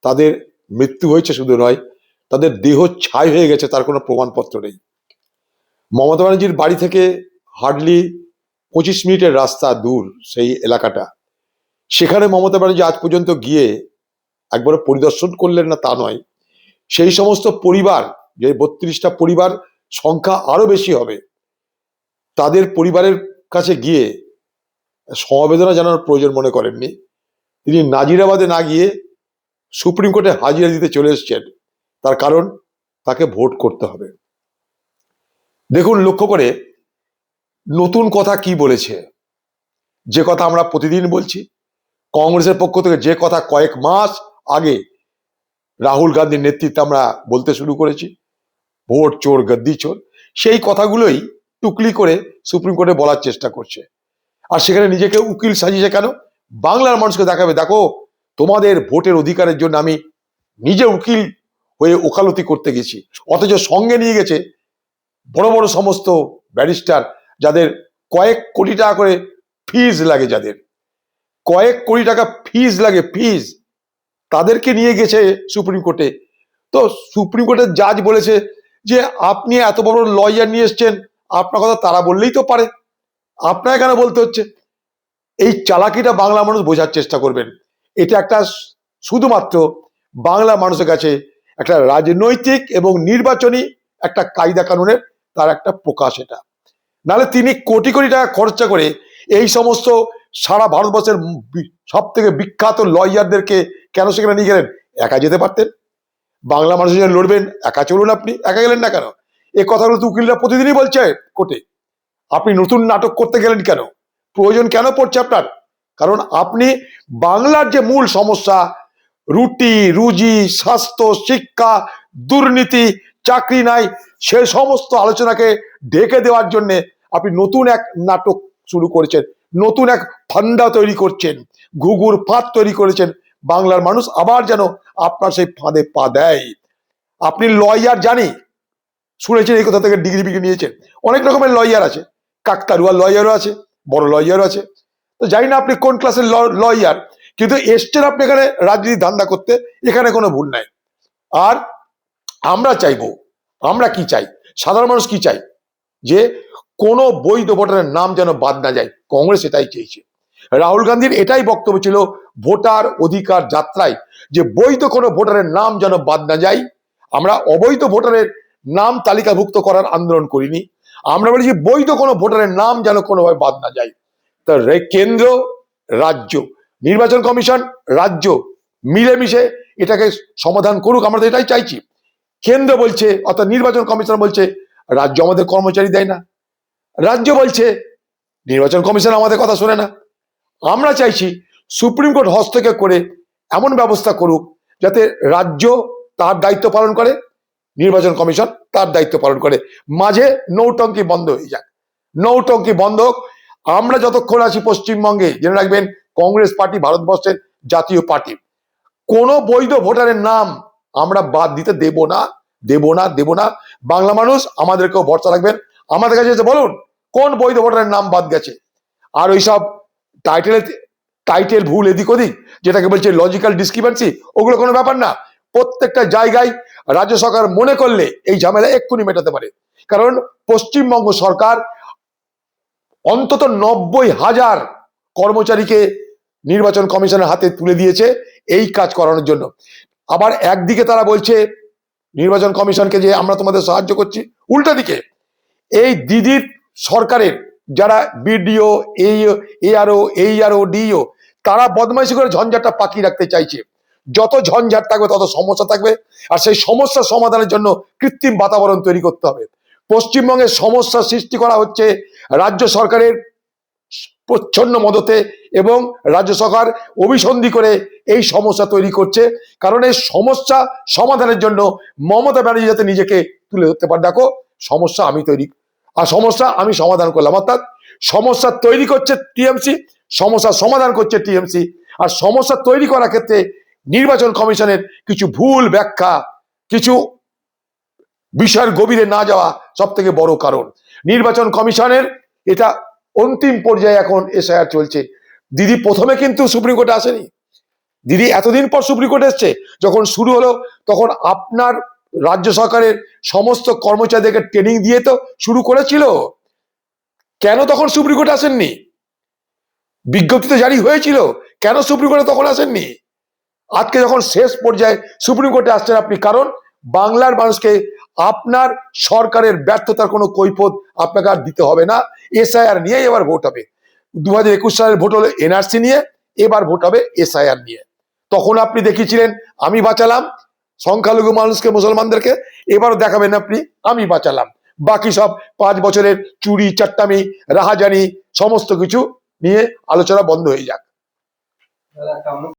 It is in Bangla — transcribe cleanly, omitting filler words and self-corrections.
তাদের মৃত্যু হয়েছে শুধু নয়, তাদের দেহ ছাই হয়ে গেছে, তার কোনো প্রমাণপত্র নেই। মমতা ব্যানার্জির বাড়ি থেকে হার্ডলি 25 মিনিটের রাস্তা দূর সেই এলাকাটা। সেখানে মমতা ব্যানার্জি আজ পর্যন্ত গিয়ে একবার পরিদর্শন করলেন না তা নয়, সেই সমস্ত পরিবার, যে 32টা পরিবার সংখ্যা আরো বেশি হবে, তাদের পরিবারের কাছে গিয়ে সমবেদনা জানানোর প্রয়োজন মনে করেননি। তিনি নাজিরাবাদে না গিয়ে সুপ্রিম কোর্টে হাজিরা দিতে চলে এসেছেন। তার কারণ, তাকে ভোট করতে হবে। দেখুন, লক্ষ্য করে নতুন কথা কি বলেছে, যে কথা আমরা প্রতিদিন বলছি, কংগ্রেসের পক্ষ থেকে যে কথা কয়েক মাস আগে রাহুল গান্ধীর নেতৃত্বে আমরা বলতে শুরু করেছি, ভোট চোর গদ্দি চোর, সেই কথাগুলোই টুকলি করে সুপ্রিম কোর্টে বলার চেষ্টা করছে। আর সেখানে নিজেকে উকিল সাজিয়েছে কেন? বাংলার মানুষকে দেখাবে, দেখো তোমাদের ভোটের অধিকারের জন্য আমি নিজে উকিল হয়ে ওকালতি করতে গেছি। অথচ সঙ্গে নিয়ে গেছে বড় বড় সমস্ত ব্যারিস্টার, যাদের কয়েক কোটি টাকা করে ফিজ লাগে, যাদের কয়েক কোটি টাকা ফিজ লাগে, ফিজ, তাদেরকে নিয়ে গেছে সুপ্রিম কোর্টে। তো সুপ্রিম কোর্টের জাজ বলেছে যে আপনি এত বড় লয়ার নিয়ে এসছেন, আপনার কথা তারা বললেই তো পারে, আপনাকে কেন বলতে হচ্ছে? এই চালাকিটা বাংলা মানুষ বোঝার চেষ্টা করবেন। এটা একটা শুধুমাত্র বাংলা মানুষের কাছে একটা রাজনৈতিক এবং নির্বাচনী একটা কায়দা কানুনের তার একটা প্রকাশ এটা। নাহলে তিনি কোটি কোটি টাকা খরচা করে এই সমস্ত সারা ভারতবর্ষের সব থেকে বিখ্যাত লয়ারদেরকে কেন সেখানে নিয়ে গেলেন? একা যেতে পারতেন। বাংলা মানুষের জন্য লড়বেন, একা চলুন, আপনি একা গেলেন না কেন? এই কথাগুলো তো উকিলরা প্রতিদিনই বলছে কোর্টে। আপনি নতুন নাটক করতে গেলেন কেন? প্রয়োজন কেন পড়ছে আপনার? কারণ আপনি বাংলার যে মূল সমস্যা, রুটি রুজি, স্বাস্থ্য, শিক্ষা, দুর্নীতি, চাকরি নাই, সে সমস্ত আলোচনাকে ঢেকে দেওয়ার জন্য আপনি নতুন এক নাটক শুরু করেছেন, নতুন এক ফান্ডা তৈরি করছেন, ঘুঘুর ফাঁদ তৈরি করেছেন। বাংলার মানুষ আবার যেন আপনার সেই ফাঁদে পা দেয়। আপনি লয়ার জানি, শুনেছেন এই কথা থেকে ডিগ্রি বিগ্রি নিয়েছেন, অনেক রকমের লয়ার আছে, কাকতারুয়া লয়ারও আছে, বড় লয়ারও আছে। তো জানি না আপনি কোন ক্লাসের লয়ার, কিন্তু এসছেন আপনি এখানে রাজনীতি ধান্দা করতে, এখানে কোনো ভুল নাই। আর আমরা চাইবো, আমরা কি চাই, সাধারণ মানুষ কি চাই, যে কোনো বৈধ ভোটারের নাম যেন বাদ না যায়। কংগ্রেস এটাই চেয়েছে। রাহুল গান্ধীর এটাই বক্তব্য ছিল ভোটার অধিকার যাত্রায়, যে বৈধ কোনো ভোটারের নাম যেন বাদ না যায়। আমরা অবৈধ ভোটারের নাম তালিকাভুক্ত করার আন্দোলন করিনি, আমরা বলেছি বৈধ কোনো ভোটারের নাম যেন কোনোভাবে বাদ না যায়। তা কেন্দ্র, রাজ্য, নির্বাচন কমিশন, রাজ্য মিলেমিশে এটাকে সমাধান করুক, আমরা তো এটাই চাইছি। কেন্দ্র বলছে, অর্থাৎ নির্বাচন কমিশন বলছে রাজ্য আমাদের কর্মচারী দেয় না, রাজ্য বলছে নির্বাচন কমিশন আমাদের কথা শোনে না। আমরা চাইছি সুপ্রিম কোর্ট হস্তক্ষেপ করে এমন ব্যবস্থা করুক যাতে রাজ্য তার দায়িত্ব পালন করে, নির্বাচন কমিশন তার দায়িত্ব পালন করে, মাঝে নৌটঙ্কি বন্ধ হয়ে যাক, নৌটঙ্কি বন্ধ হোক। আমরা যতক্ষণ আছি পশ্চিমবঙ্গে, জেনে রাখবেন কংগ্রেস পার্টি ভারতবর্ষের জাতীয় পার্টি, কোনো বৈধ ভোটারের নাম আমরা বাদ দিতে দেব না, দেব না, দেব না। বাংলা মানুষ আমাদেরকেও ভরসা রাখবেন, আমাদের কাছে এসে বলুন কোন বৈধ ভোটারের নাম বাদ গেছে। আর ওইসব টাইটেল ভুল এদিক ওদিক, যেটাকে বলছে লজিক্যাল ডিসক্রিপেন্সি, ওগুলো কোনো ব্যাপার না। প্রত্যেকটা জায়গায় রাজ্য সরকার মনে করলে এই ঝামেলা এক্ষুনি মেটাতে পারে। কারণ পশ্চিমবঙ্গ সরকার অন্তত 90,000 কর্মচারীকে নির্বাচন কমিশনের হাতে তুলে দিয়েছে এই কাজ করানোর জন্য। আবার একদিকে তারা বলছে নির্বাচন কমিশনকে যে আমরা তোমাদের সাহায্য করছি, উল্টা দিকে এই দিদির সরকারের যারা বিডিও, এইআরও, ডিও, তারা বদমাইশি করে ঝঞ্ঝাটটা পাকিয়ে রাখতে চাইছে। যত ঝঞ্ঝাট থাকবে তত সমস্যা থাকবে, আর সেই সমস্যা সমাধানের জন্য কৃত্রিম বাতাবরণ তৈরি করতে হবে। পশ্চিমবঙ্গে সমস্যা সৃষ্টি করা হচ্ছে রাজ্য সরকারের প্রচ্ছন্ন মদতে, এবং রাজ্য সরকার অভিসন্ধি করে এই সমস্যা তৈরি করছে। কারণ এই সমস্যা সমাধানের জন্য মমতা ব্যানার্জি যাতে নিজেকে তুলে ধরতে পারে, দেখো সমস্যা আমি তৈরি, আর সমস্যা আমি সমাধান করলাম। অর্থাৎ সমস্যা তৈরি করছে টিএমসি, সমস্যা সমাধান করছে টিএমসি। আর সমস্যা তৈরি করার ক্ষেত্রে নির্বাচন কমিশনের কিছু ভুল ব্যাখ্যা, কিছু বিষয়ের গভীরে না যাওয়া সব থেকে বড় কারণ। নির্বাচন কমিশনের এটা অন্তিম পর্যায়ে এখন এসআইআর চলছে। দিদি প্রথমে কিন্তু সুপ্রিম কোর্টে আসেনি, দিদি এতদিন পর সুপ্রিম কোর্ট এসছে, যখন শুরু হলো তখন আপনার রাজ্য সরকারের সমস্ত কর্মচারীদেরকে ট্রেনিং দিয়ে তো শুরু করেছিল, কেন তখন সুপ্রিম কোর্টে আসেননি? বিজ্ঞপ্তি তো জারি হয়েছিল, কেন সুপ্রিম কোর্টে তখন আসেননি? আজকে যখন শেষ পর্যায়ে সুপ্রিম কোর্টে আসছেন আপনি, কারণ বাংলার মানুষকে আপনার সরকারের ব্যর্থতার কোনো কৈফিয়ত আপনাকে আর দিতে হবে না। এসআইআর নিয়ে এবার ভোট হবে, 2021 সালের ভোট হলো এনআরসি নিয়ে, এবার ভোট হবে এসআইআর নিয়ে। তখন আপনি দেখিয়েছিলেন আমি বাঁচালাম সংখ্যালঘু মানুষকে, মুসলমানদেরকে, এবারও দেখাবেন আপনি আমি বাঁচালাম। বাকি সব 5 বছরের চুরি চাট্টামি রাহাজানি সমস্ত কিছু নিয়ে আলোচনা বন্ধ হয়ে যাক।